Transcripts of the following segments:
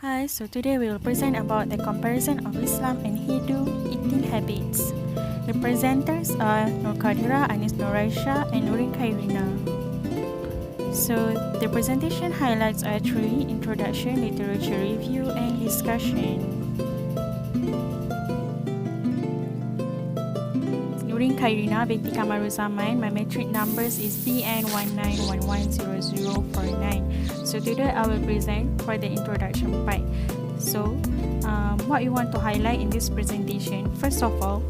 Hi, so today we will present about the comparison of Islam and Hindu eating habits. The presenters are QADIRAH, NOREISHA, and Nurin Khairina. So the presentation highlights are 3: introduction, literature review, and discussion. Nurin Khairina, Binti KAMARUZAMAN. My metric numbers is BN19110049. So today I will present for the introduction part. So what we want to highlight in this presentation, first of all,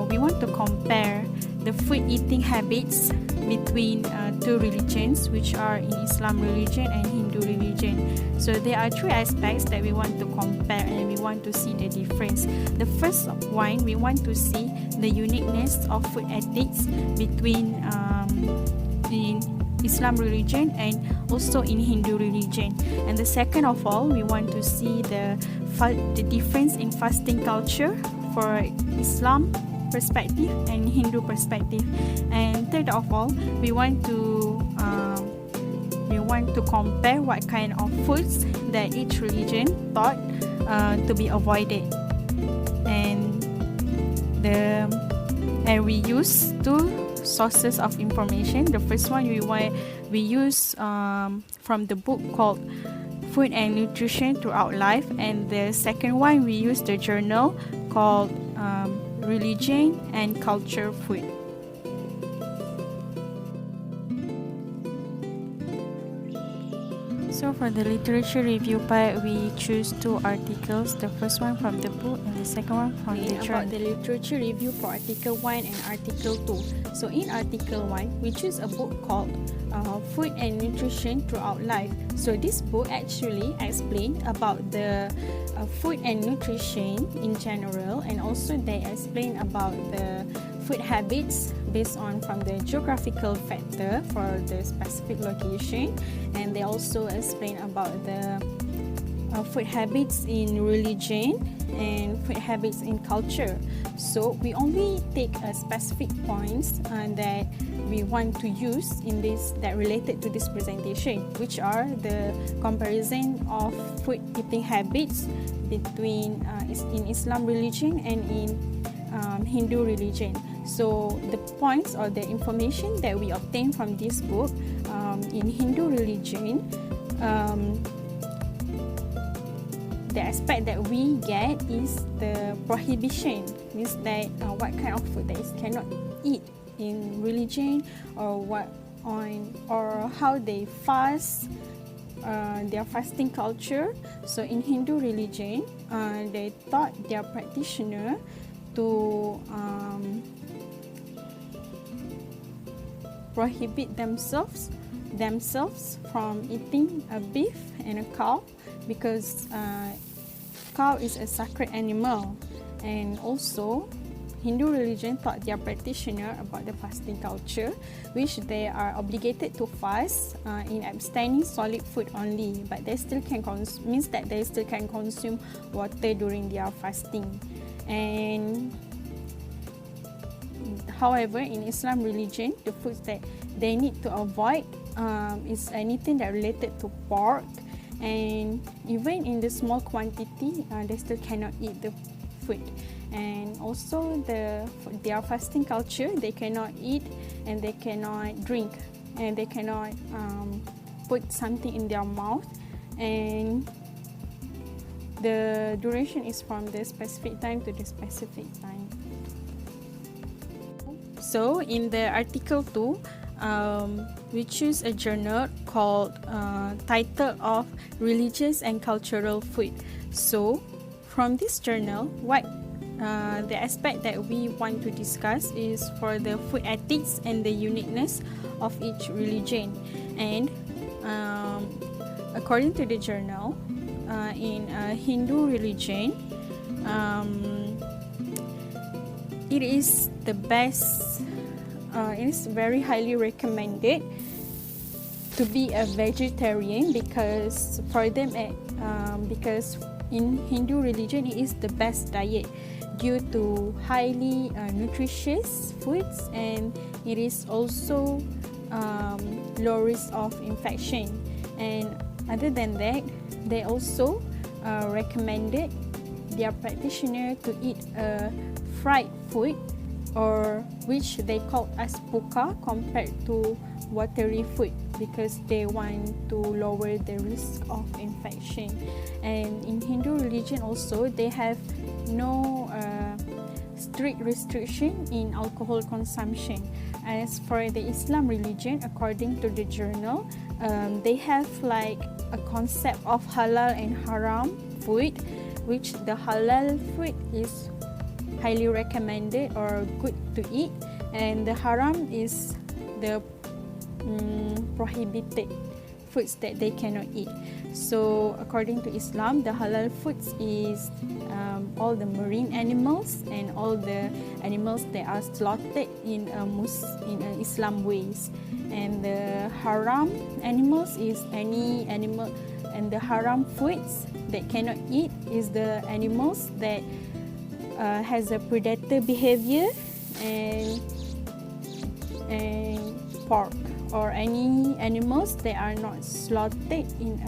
we want to compare the food eating habits between two religions, which are in Islam religion and Hindu religion. So there are 3 aspects that we want to compare and we want to see the difference. The first one, we want to see the uniqueness of food ethics between in Islam religion and also in Hindu religion. And the second of all, we want to see the difference in fasting culture for Islam perspective and Hindu perspective. And third of all, we want to compare what kind of foods that each religion thought to be avoided. And we use 2 sources of information. The first one we use from the book called Food and Nutrition Throughout Life, and the second one we use the journal called Religion and Culture Food. So for the literature review part, we choose 2 articles. The first one from the book and the second one from the journal. About the literature review for Article 1 and Article 2. So in Article 1, we choose a book called Food and Nutrition Throughout Life. So this book actually explains about the food and nutrition in general, and also they explain about the food habits based on from the geographical factor for the specific location, and they also explain about the food habits in religion and food habits in culture. So we only take a specific points that we want to use in this that related to this presentation, which are the comparison of food eating habits between in Islam religion and in Hindu religion. So the points or the information that we obtain from this book in Hindu religion, the aspect that we get is the prohibition, means that what kind of food that is cannot eat in religion, or how they fast, their fasting culture. So in Hindu religion, they taught their practitioner to prohibit themselves from eating a beef and a cow, because cow is a sacred animal. And also Hindu religion taught their practitioner about the fasting culture, which they are obligated to fast in abstaining solid food only, but they still can means that they still can consume water during their fasting. And however, in Islam religion, the foods that they need to avoid is anything that related to pork, and even in the small quantity, they still cannot eat the food. And also their fasting culture, they cannot eat and they cannot drink and they cannot put something in their mouth, and the duration is from the specific time to the specific time. So in the Article 2, we choose a journal called title of Religious and Cultural Food. So from this journal, what the aspect that we want to discuss is for the food ethics and the uniqueness of each religion. And according to the journal, in Hindu religion, it is the best, it is very highly recommended to be a vegetarian, because for them because in Hindu religion it is the best diet due to highly nutritious foods, and it is also low risk of infection. And other than that, they also recommended their practitioner to eat a fried food, or which they call as puka, compared to watery food, because they want to lower the risk of infection. And in Hindu religion also, they have no strict restriction in alcohol consumption. As for the Islam religion, according to the journal, they have like a concept of halal and haram food, which the halal food is highly recommended or good to eat, and the haram is the prohibited foods that they cannot eat. So according to Islam, the halal foods is all the marine animals and all the animals that are slaughtered in Islam ways, and the haram animals is any animal, and the haram foods that cannot eat is the animals that has a predator behavior, and pork, or any animals that are not slaughtered in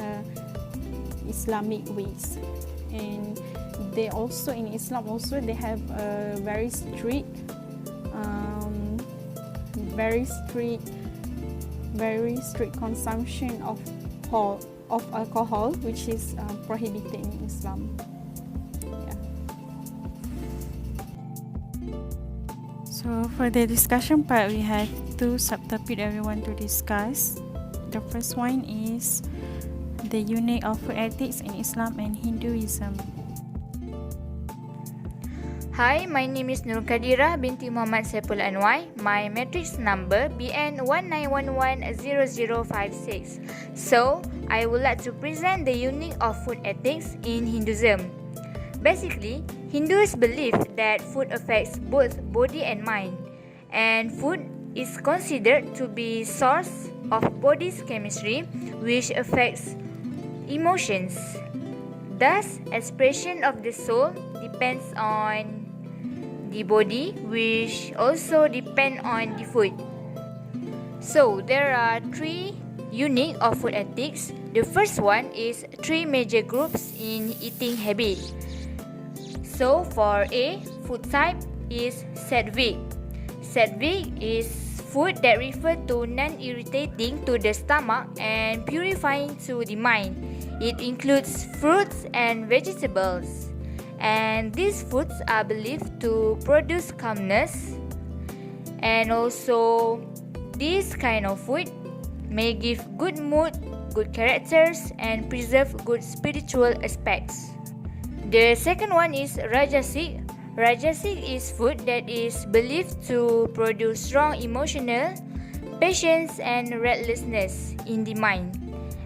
Islamic ways. And they also, in Islam also, they have a very strict consumption of alcohol, which is prohibited in Islam. So for the discussion part, we have two subtopics that we want to discuss. The first one is the unit of food ethics in Islam and Hinduism. Hi, my name is QADIRAH binti Muhammad SAIPUL ANUWAI. My matrix number BN 19110056. So, I would like to present the unit of food ethics in Hinduism. Basically, Hindus believe that food affects both body and mind, and food is considered to be source of body's chemistry, which affects emotions. Thus, expression of the soul depends on the body, which also depend on the food. So, there are three units of food ethics. The first one is three major groups in eating habit. So for A, food type is sattvic. Sattvic is food that refer to non-irritating to the stomach and purifying to the mind. It includes fruits and vegetables, and these foods are believed to produce calmness, and also this kind of food may give good mood, good characters, and preserve good spiritual aspects. The second one is Rajasic. Rajasic is food that is believed to produce strong emotional, patience, and restlessness in the mind.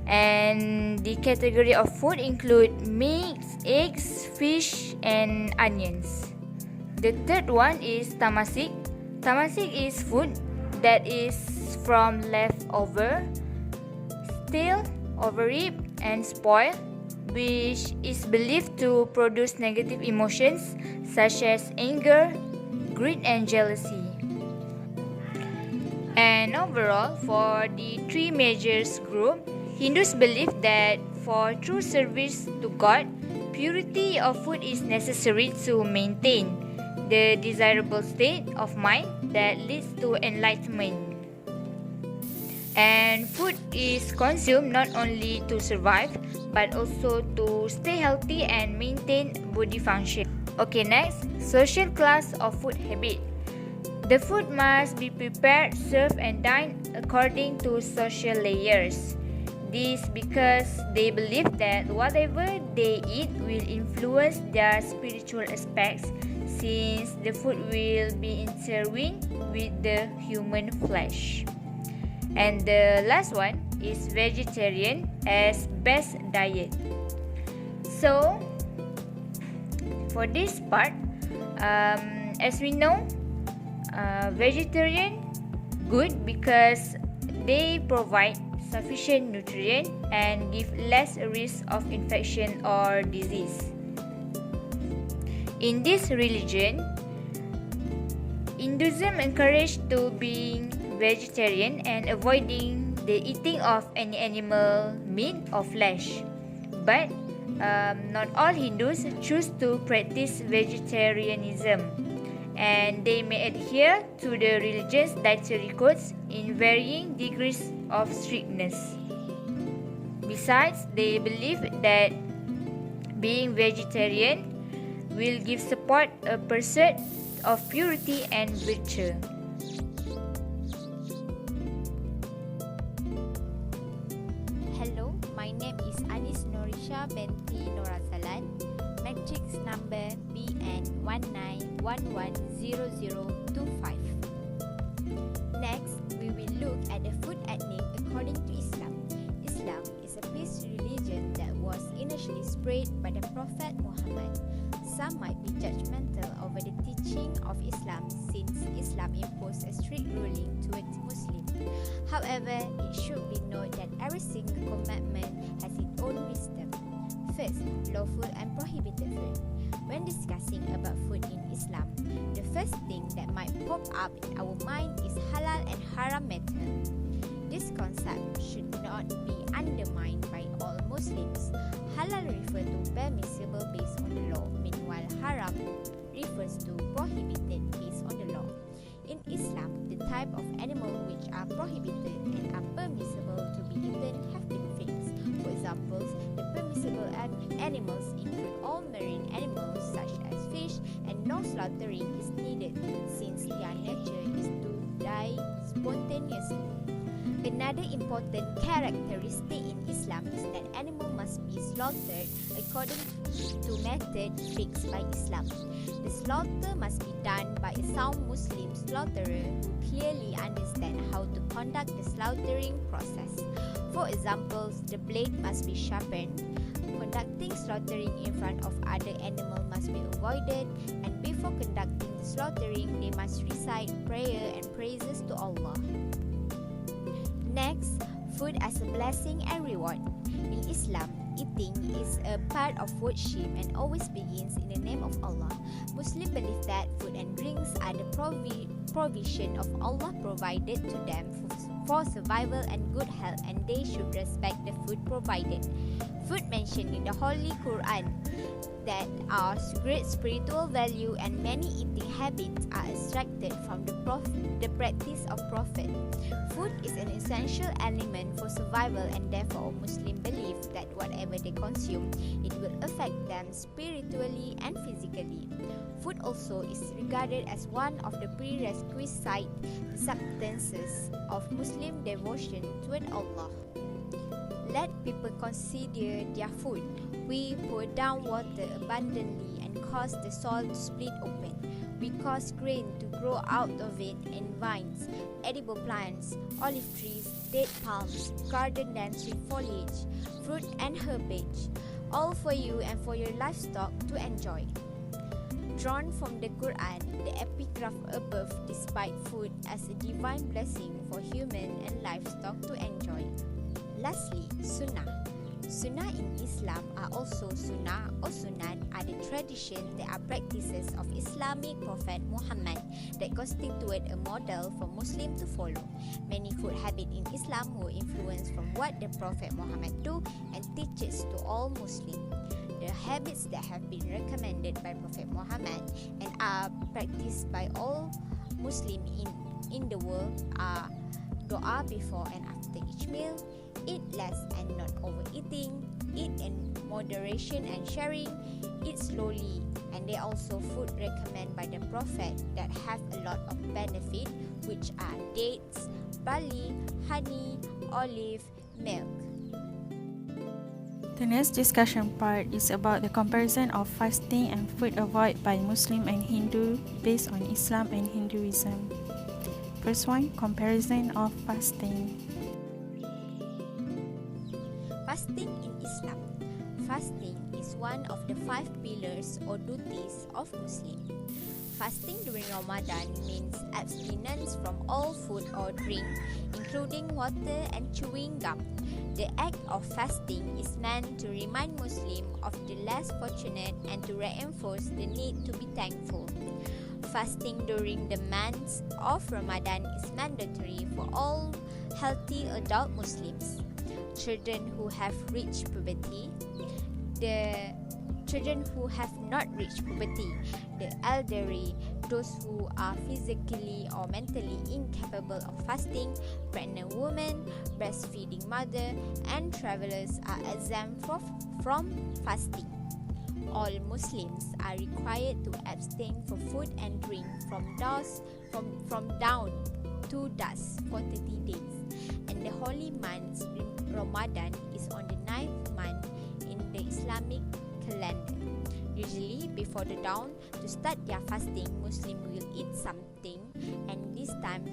And the category of food include meat, eggs, fish, and onions. The third one is Tamasic. Tamasic is food that is from leftover, stale, overeat, and spoiled, which is believed to produce negative emotions such as anger, greed, and jealousy. And overall, for the three major groups, Hindus believe that for true service to God, purity of food is necessary to maintain the desirable state of mind that leads to enlightenment. And food is consumed not only to survive, but also to stay healthy and maintain body function. Okay, next, social class of food habit. The food must be prepared, served, and dined according to social layers. This because they believe that whatever they eat will influence their spiritual aspects, since the food will be intertwined with the human flesh. And the last one is vegetarian as best diet. So, for this part, as we know, vegetarian good because they provide sufficient nutrient and give less risk of infection or disease. In this religion, Hinduism encouraged to being vegetarian and avoiding the eating of any animal meat or flesh. But not all Hindus choose to practice vegetarianism, and they may adhere to the religion's dietary codes in varying degrees of strictness. Besides, they believe that being vegetarian will give support a pursuit of purity and virtue. Hello, my name is NOREISHA BINTI NORAZALAN, matrix number BN19110025. Next, we will look at the food ethnic according to Islam. Islam is a peace religion that was initially spread by the Prophet Muhammad. Some might be judgmental over the teaching of Islam since Islam imposed a strict ruling towards Muslims. However, it should be noted that every single commandment has its own wisdom. First, lawful and prohibited food. When discussing about food in Islam, the first thing that might pop up in our mind is halal and haram matter. This concept should not be undermined by all Muslims. Halal refers to permissible based on the law, meanwhile haram refers to prohibited based on the law. In Islam, the type of animals which are prohibited and are permissible to be eaten have been fixed. For example, the permissible animals include all marine animals such as fish, and no slaughtering is needed since their nature is to die spontaneously. Another important characteristic in Islam is that animal must be slaughtered according to method fixed by Islam. The slaughter must be done by a sound Muslim slaughterer who clearly understands how to conduct the slaughtering process. For example, the blade must be sharpened. Conducting slaughtering in front of other animals must be avoided, and before conducting the slaughtering, they must recite prayer and praises to Allah. Next, food as a blessing and reward. In Islam, eating is a part of worship and always begins in the name of Allah. Muslims believe that food and drinks are the provision of Allah provided to them for survival and good health, and they should respect the food provided. Food mentioned in the Holy Quran that are great spiritual value, and many eating habits are extracted from the practice of Prophet. Food is an essential element for survival, and therefore Muslims believe that whatever they consume, it will affect them spiritually and physically. Food also is regarded as one of the prerequisite substances of Muslim devotion toward Allah. Let people consider their food. We pour down water abundantly and cause the soil to split open. We cause grain to grow out of it, and vines, edible plants, olive trees, date palms, garden dance with foliage, fruit and herbage, all for you and for your livestock to enjoy. Drawn from the Quran, the epigraph above describes food as a divine blessing for human and livestock to enjoy. Lastly, Sunnah. Sunnah in Islam are also Sunnah or Sunan are the traditions that are practices of Islamic Prophet Muhammad that constitute a model for Muslims to follow. Many food habits in Islam were influenced from what the Prophet Muhammad do and teaches to all Muslims. The habits that have been recommended by Prophet Muhammad and are practiced by all Muslims in the world are dua before and after each meal, eat less and not overeating, eat in moderation and sharing, eat slowly, and they also food recommended by the Prophet that have a lot of benefit, which are dates, barley, honey, olive, milk. The next discussion part is about the comparison of fasting and food avoided by Muslim and Hindu based on Islam and Hinduism. First one, comparison of fasting. Fasting in Islam. Fasting is one of the 5 pillars or duties of Muslim. Fasting during Ramadan means abstinence from all food or drink, including water and chewing gum. The act of fasting is meant to remind Muslims of the less fortunate and to reinforce the need to be thankful. Fasting during the month of Ramadan is mandatory for all healthy adult Muslims. Children who have reached puberty, the children who have not reached puberty, the elderly, those who are physically or mentally incapable of fasting, pregnant women, breastfeeding mother, and travelers are exempt from fasting. All Muslims are required to abstain from food and drink from dawn to dusk for 30 days. And the holy month Ramadan is on the 9th month in the Islamic calendar. Usually before the dawn, to start their fasting, Muslim will eat something, and this time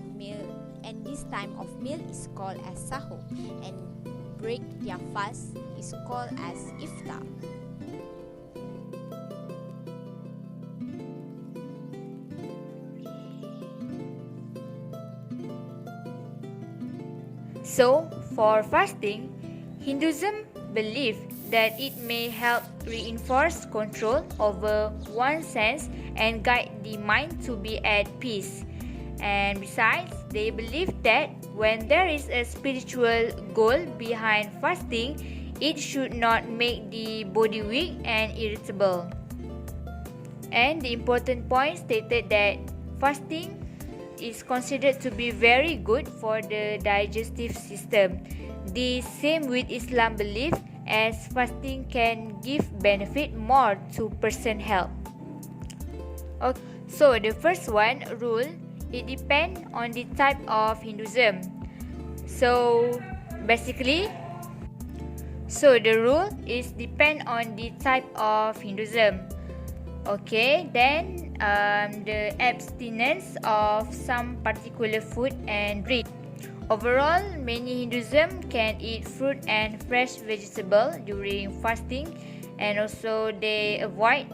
of meal is called as sahur, and break their fast is called as iftar. So, for fasting, Hinduism believes that it may help reinforce control over one's sense and guide the mind to be at peace. And besides, they believe that when there is a spiritual goal behind fasting, it should not make the body weak and irritable. And the important point stated that fasting is considered to be very good for the digestive system. The same with Islam belief, as fasting can give benefit more to person health. Okay. So the first one rule, it depends on the type of Hinduism. So basically, the rule is depend on the type of Hinduism. Okay, then the abstinence of some particular food and drink. Overall, many Hinduism can eat fruit and fresh vegetable during fasting, and also they avoid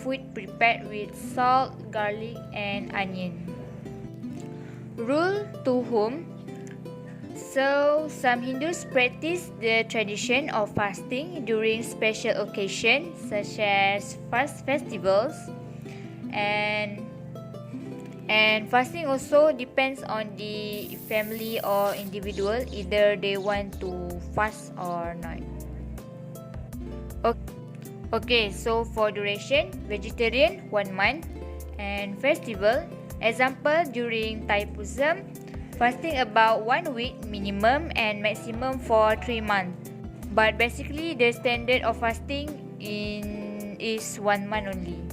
food prepared with salt, garlic, and onion. Rule to whom? So, some Hindus practice the tradition of fasting during special occasions such as fast festivals, and fasting also depends on the family or individual, either they want to fast or not. Okay, so for duration, vegetarian 1 month, and festival, example during Thaipusam, fasting about 1 week minimum and maximum for 3 months. But basically, the standard of fasting is 1 month only.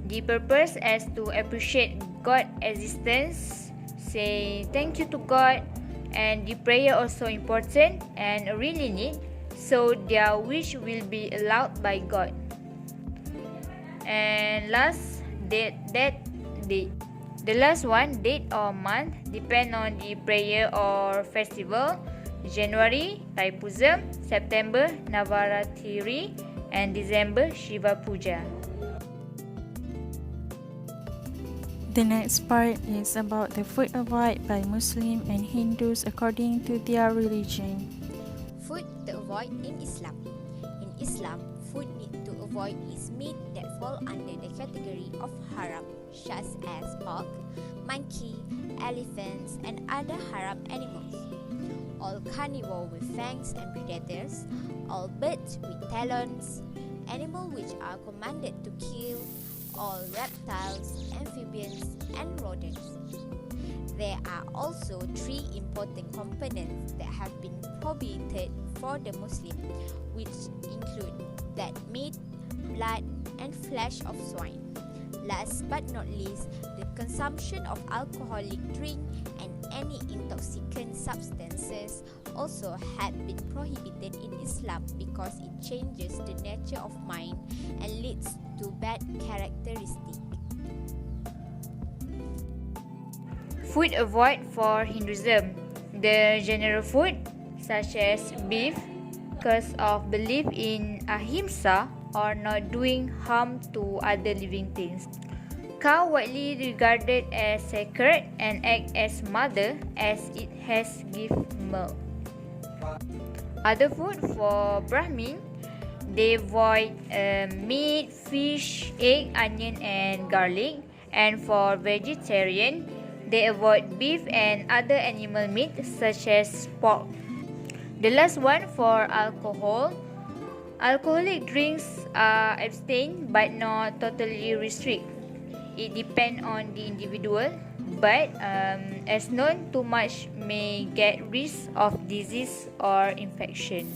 The purpose is to appreciate God's existence, say thank you to God, and the prayer also important and really need, so their wish will be allowed by God. And last, date. The last one, date or month, depend on the prayer or festival. January, Thaipusam, September, Navaratri, and December, Shiva Puja. The next part is about the food avoided by Muslim and Hindus according to their religion. Food to avoid in Islam. In Islam, food need to avoid is meat that fall under the category of haram, such as pork, monkey, elephants, and other haram animals. All carnivore with fangs and predators, all birds with talons, animals which are commanded to kill, all reptiles, amphibians, and rodents. There are also 3 important components that have been prohibited for the Muslim, which include that meat, blood, and flesh of swine. Last but not least, the consumption of alcoholic drink and any intoxicant substances also have been prohibited in Islam because it changes the nature of mind and leads to bad characteristics. Food avoid for Hinduism. The general food such as beef, because of belief in ahimsa or not doing harm to other living things. Cow widely regarded as sacred and act as mother as it has give milk. Other food for Brahmin, they avoid meat, fish, egg, onion, and garlic. And for vegetarian, they avoid beef and other animal meat such as pork. The last one for alcohol, Alcoholic drinks are abstained but not totally restrict. It depends on the individual, but as known, too much may get risk of disease or infection.